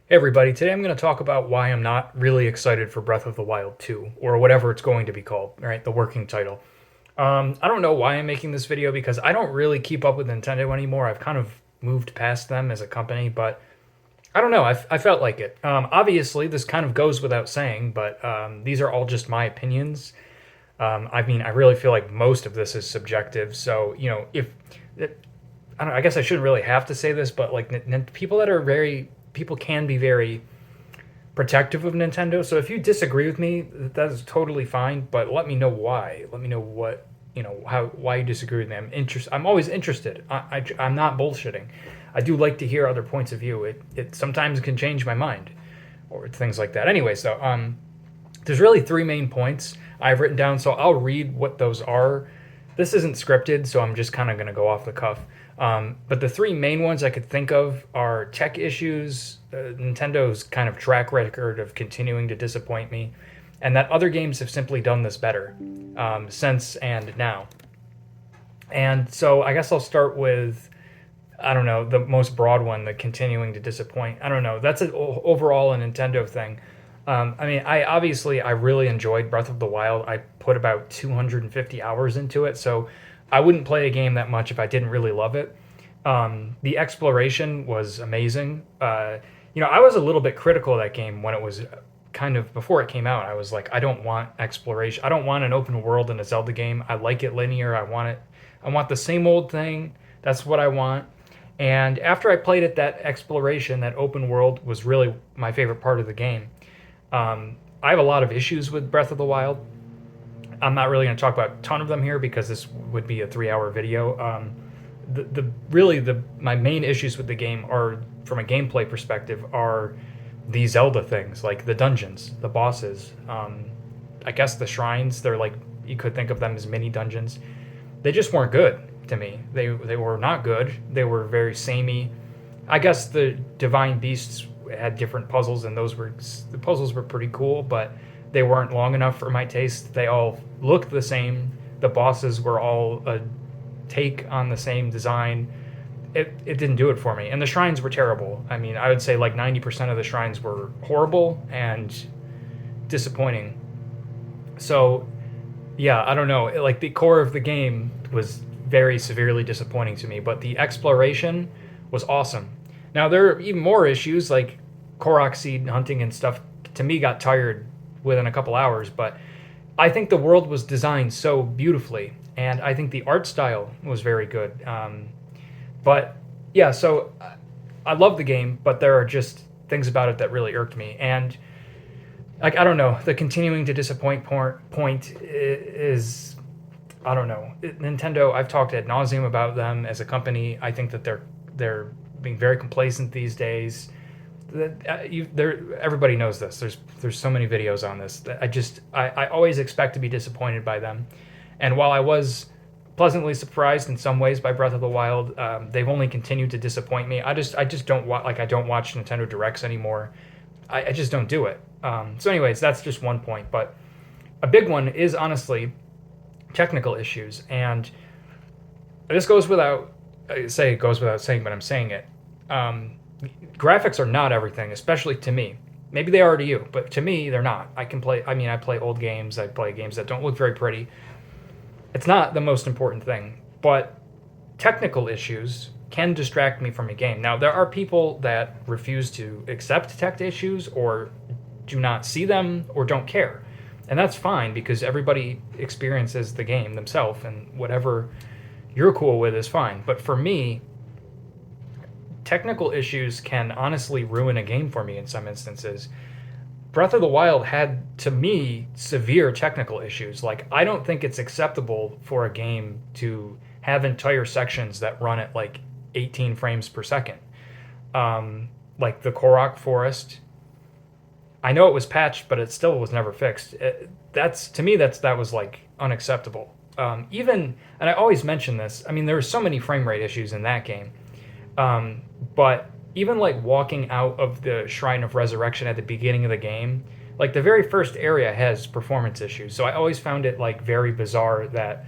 Hey everybody, today I'm going to talk about why I'm not really excited for Breath of the Wild 2, or whatever it's going to be called, right? The working title. I don't know why I'm making this video because I don't really keep up with Nintendo anymore. I've kind of moved past them as a company, but I don't know. I felt like it. Obviously, this kind of goes without saying, but these are all just my opinions. I mean, I really feel like most of this is subjective. So, if I don't, I guess I shouldn't really have to say this, but like people that are people can be very protective of Nintendo. So if you disagree with me, that is totally fine. But let me know why. Let me know what how why you disagree with me. I'm always interested. I'm not bullshitting. I do like to hear other points of view. It sometimes can change my mind or things like that. Anyway, so there's really three main points I've written down. So I'll read what those are. This isn't scripted, so I'm just kind of going to go off the cuff. But the three main ones I could think of are tech issues, Nintendo's kind of track record of continuing to disappoint me, and that other games have simply done this better since and now. And so I guess I'll start with, I don't know, the most broad one, the continuing to disappoint. I don't know. That's overall a Nintendo thing. I mean, I really enjoyed Breath of the Wild. I put about 250 hours into it, so I wouldn't play a game that much if I didn't really love it. The exploration was amazing. I was a little bit critical of that game when it was kind of before it came out. I was like, I don't want exploration. I don't want an open world in a Zelda game. I like it linear. I want it. I want the same old thing. That's what I want. And after I played it, that exploration, that open world, was really my favorite part of the game. I have a lot of issues with Breath of the Wild. I'm not really going to talk about a ton of them here because this would be a 3-hour video. My main issues with the game are, from a gameplay perspective, are the Zelda things, like the dungeons, the bosses. I guess the shrines. They're like, you could think of them as mini dungeons. They just weren't good to me. They were not good. They were very samey. I guess the divine beasts had different puzzles, and the puzzles were pretty cool, but they weren't long enough for my taste. They all looked the same. The bosses were all a take on the same design. It didn't do it for me. And the shrines were terrible. I mean, I would say like 90% of the shrines were horrible and disappointing. So, yeah, I don't know. Like the core of the game was very severely disappointing to me, but the exploration was awesome. Now, there are even more issues like Korok seed hunting and stuff. To me, got tired within a couple hours, but I think the world was designed so beautifully, and I think the art style was very good. But yeah, so I love the game, but there are just things about it that really irked me, and like I don't know, the continuing to disappoint point is, I don't know. Nintendo, I've talked ad nauseum about them as a company. I think that they're being very complacent these days. Everybody knows this. There's so many videos on this. I always expect to be disappointed by them, and while I was pleasantly surprised in some ways by Breath of the Wild, they've only continued to disappoint me. I just don't I don't watch Nintendo Directs anymore. I just don't do it. So, anyways, that's just one point, but a big one is honestly technical issues, and this goes without it goes without saying, but I'm saying it. Graphics are not everything, especially to me. Maybe they are to you, but to me, they're not. I play old games. I play games that don't look very pretty. It's not the most important thing, but technical issues can distract me from a game. Now, there are people that refuse to accept tech issues or do not see them or don't care. And that's fine because everybody experiences the game themselves, and whatever you're cool with is fine. But for me, technical issues can honestly ruin a game for me in some instances. Breath of the Wild had, to me, severe technical issues. Like, I don't think it's acceptable for a game to have entire sections that run at like 18 frames per second. Like the Korok Forest. I know it was patched, but it still was never fixed. That's to me, that was like unacceptable. Even, and I always mention this. I mean, there were so many frame rate issues in that game. But even like walking out of the Shrine of Resurrection at the beginning of the game, like the very first area has performance issues. So I always found it like very bizarre that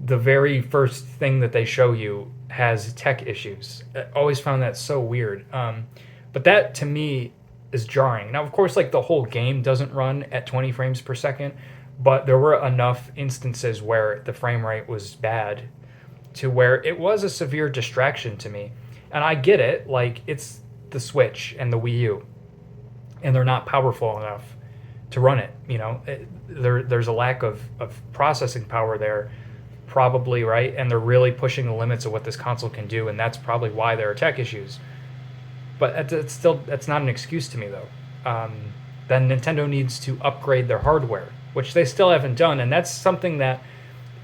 the very first thing that they show you has tech issues. I always found that so weird. But that to me is jarring. Now, of course, like the whole game doesn't run at 20 frames per second, but there were enough instances where the frame rate was bad to where it was a severe distraction to me. And I get it, like it's the Switch and the Wii U, and they're not powerful enough to run it. There's a lack of processing power there, probably, right? And they're really pushing the limits of what this console can do, and that's probably why there are tech issues. But that's not an excuse to me though. Then Nintendo needs to upgrade their hardware, which they still haven't done, and that's something that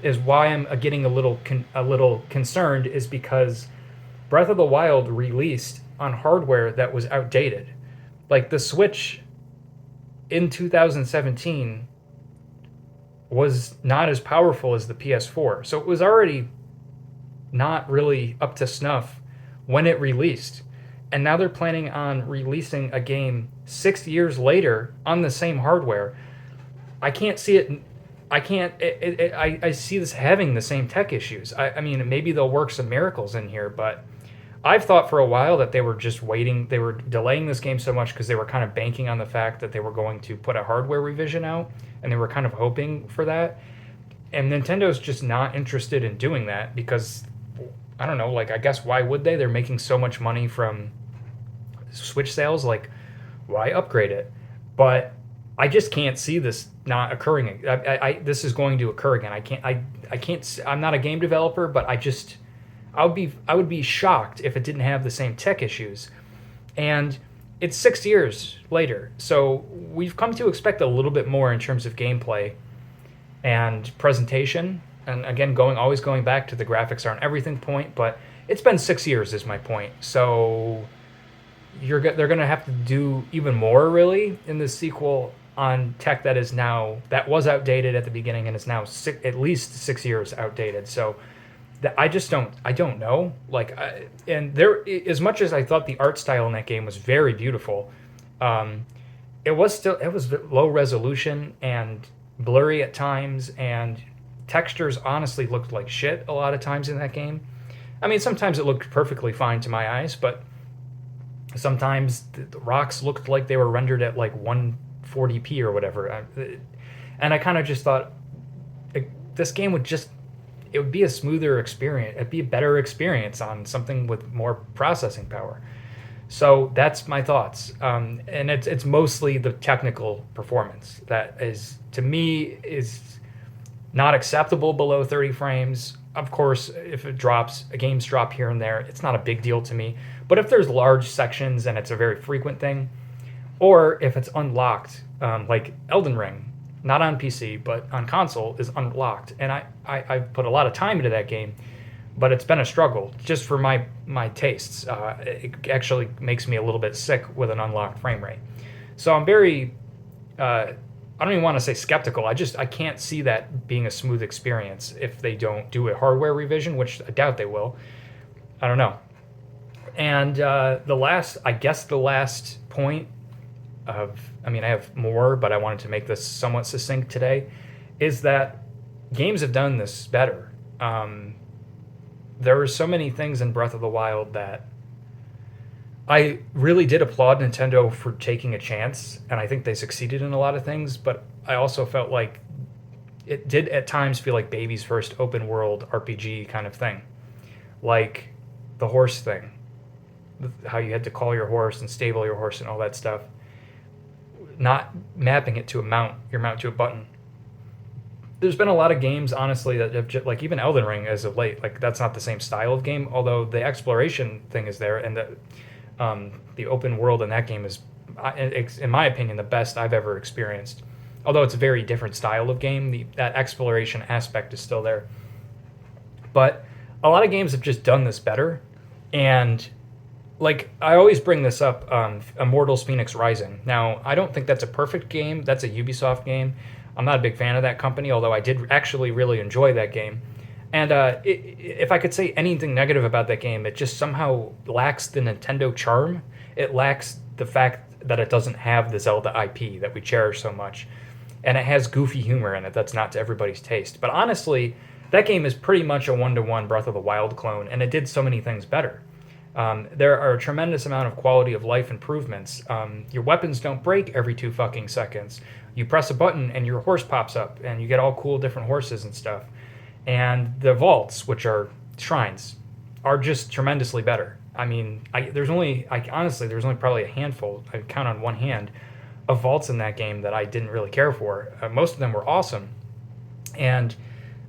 is why I'm getting a little concerned, is because Breath of the Wild released on hardware that was outdated. Like the Switch in 2017 was not as powerful as the PS4. So it was already not really up to snuff when it released. And now they're planning on releasing a game 6 years later on the same hardware. I can't see it. I see this having the same tech issues. I mean, maybe they'll work some miracles in here, but I've thought for a while that they were just waiting. They were delaying this game so much because they were kind of banking on the fact that they were going to put a hardware revision out, and they were kind of hoping for that. And Nintendo's just not interested in doing that because, I don't know, like, I guess why would they? They're making so much money from Switch sales, like, why upgrade it? But I just can't see this not occurring. This is going to occur again. I can't. I'm not a game developer, but I would be shocked if it didn't have the same tech issues. And it's 6 years later, so we've come to expect a little bit more in terms of gameplay and presentation. And again, always going back to the graphics aren't everything point, but it's been 6 years is my point. So they're going to have to do even more really in this sequel on tech that was outdated at the beginning and is now at least 6 years outdated. So I don't know. And there, as much as I thought the art style in that game was very beautiful, it was low resolution and blurry at times, and textures honestly looked like shit a lot of times in that game. I mean, sometimes it looked perfectly fine to my eyes, but sometimes the rocks looked like they were rendered at like 140p or whatever. And I kind of just thought this game it would be a smoother experience. It'd be a better experience on something with more processing power. So that's my thoughts. And it's mostly the technical performance that is, to me, is not acceptable below 30 frames. Of course, if games drop here and there, it's not a big deal to me. But if there's large sections and it's a very frequent thing, or if it's unlocked, like Elden Ring, not on PC, but on console, is unlocked. And I've put a lot of time into that game, but it's been a struggle just for my tastes. It actually makes me a little bit sick with an unlocked frame rate. So I'm very, I don't even want to say skeptical. I can't see that being a smooth experience if they don't do a hardware revision, which I doubt they will. I don't know. And the last point I have more, but I wanted to make this somewhat succinct today, is that games have done this better. There were so many things in Breath of the Wild that I really did applaud Nintendo for taking a chance, and I think they succeeded in a lot of things, but I also felt like it did at times feel like baby's first open world RPG kind of thing. Like the horse thing, how you had to call your horse and stable your horse and all that stuff. Not mapping it to your mount to a button. There's been a lot of games, honestly, that have just, like even Elden Ring as of late, like that's not the same style of game, although the exploration thing is there, and the open world in that game is, in my opinion, the best I've ever experienced. Although it's a very different style of game, that exploration aspect is still there. But a lot of games have just done this better, and like, I always bring this up, Immortals Phoenix Rising. Now, I don't think that's a perfect game. That's a Ubisoft game. I'm not a big fan of that company, although I did actually really enjoy that game. And if I could say anything negative about that game, it just somehow lacks the Nintendo charm. It lacks the fact that it doesn't have the Zelda IP that we cherish so much. And it has goofy humor in it that's not to everybody's taste. But honestly, that game is pretty much a one-to-one Breath of the Wild clone, and it did so many things better. There are a tremendous amount of quality of life improvements. Your weapons don't break every 2 fucking seconds. You press a button and your horse pops up, and you get all cool different horses and stuff. And the vaults, which are shrines, are just tremendously better. I mean, honestly, there's only probably a handful. I count on one hand of vaults in that game that I didn't really care for. Most of them were awesome, and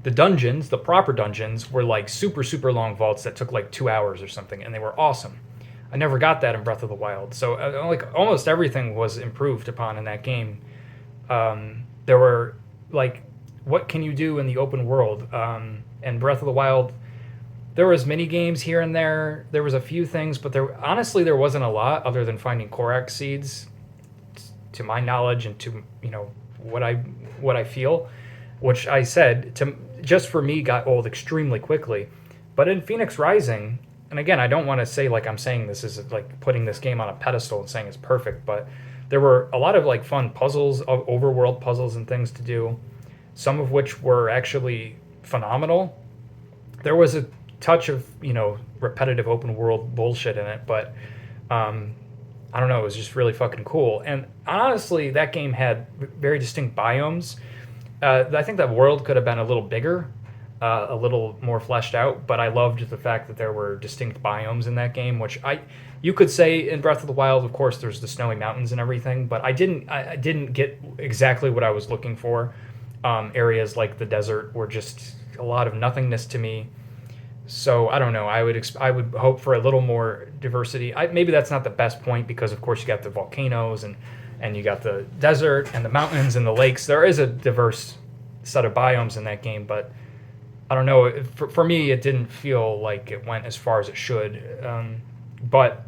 the dungeons, the proper dungeons, were like super super long vaults that took like 2 hours or something, and they were awesome. I never got that in Breath of the Wild, so like almost everything was improved upon in that game. There were like, what can you do in the open world? And Breath of the Wild, there was mini games here and there. There was a few things, but there wasn't a lot other than finding Korok seeds, to my knowledge, and to what I feel, which I said to just for me got old extremely quickly. But in Phoenix Rising, and again, I don't want to say like I'm saying this is like putting this game on a pedestal and saying it's perfect, but there were a lot of like fun puzzles, overworld puzzles and things to do, some of which were actually phenomenal. There was a touch of repetitive open world bullshit in it, but I don't know, it was just really fucking cool. And honestly, that game had very distinct biomes. I think that world could have been a little bigger, a little more fleshed out, but I loved the fact that there were distinct biomes in that game, which you could say in Breath of the Wild, of course, there's the snowy mountains and everything, but I didn't get exactly what I was looking for. Areas like the desert were just a lot of nothingness to me. So I don't know. I would hope for a little more diversity. Maybe that's not the best point because, of course, you got the volcanoes and you got the desert and the mountains and the lakes. There is a diverse set of biomes in that game, but I don't know. For me, it didn't feel like it went as far as it should. But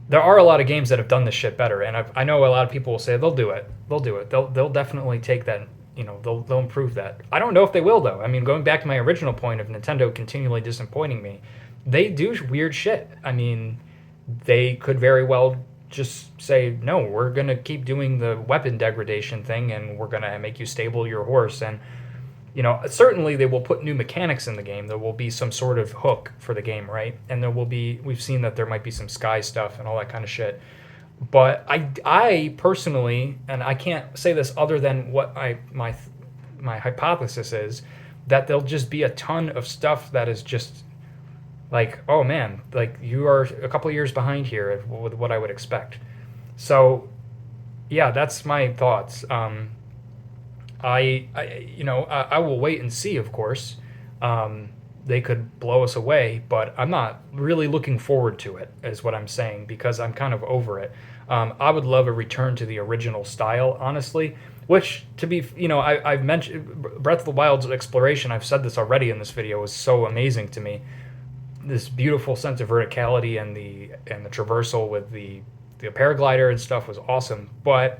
there are a lot of games that have done this shit better, and I know a lot of people will say they'll do it. They'll do it. They'll definitely take that. They'll improve that. I don't know if they will though. I mean, going back to my original point of Nintendo continually disappointing me, they do weird shit. I mean, they could very well just say, no, we're gonna keep doing the weapon degradation thing, and we're gonna make you stable your horse, and certainly they will put new mechanics in the game. There will be some sort of hook for the game, right? And we've seen that there might be some sky stuff and all that kind of shit. But I personally, and I can't say this other than what my hypothesis is, that there'll just be a ton of stuff that is just like, oh man, like you are a couple of years behind here with what I would expect. So yeah, that's my thoughts. I will wait and see, of course. They could blow us away, but I'm not really looking forward to it, is what I'm saying, because I'm kind of over it. I would love a return to the original style, honestly, which, to be, I've mentioned Breath of the Wild's exploration, I've said this already in this video, was so amazing to me. This beautiful sense of verticality and the traversal with the paraglider and stuff was awesome, but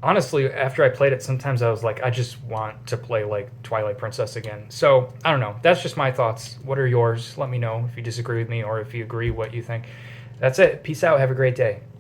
honestly, after I played it, sometimes I was like, I just want to play like Twilight Princess again. So I don't know. That's just my thoughts. What are yours? Let me know if you disagree with me or if you agree what you think. That's it. Peace out. Have a great day.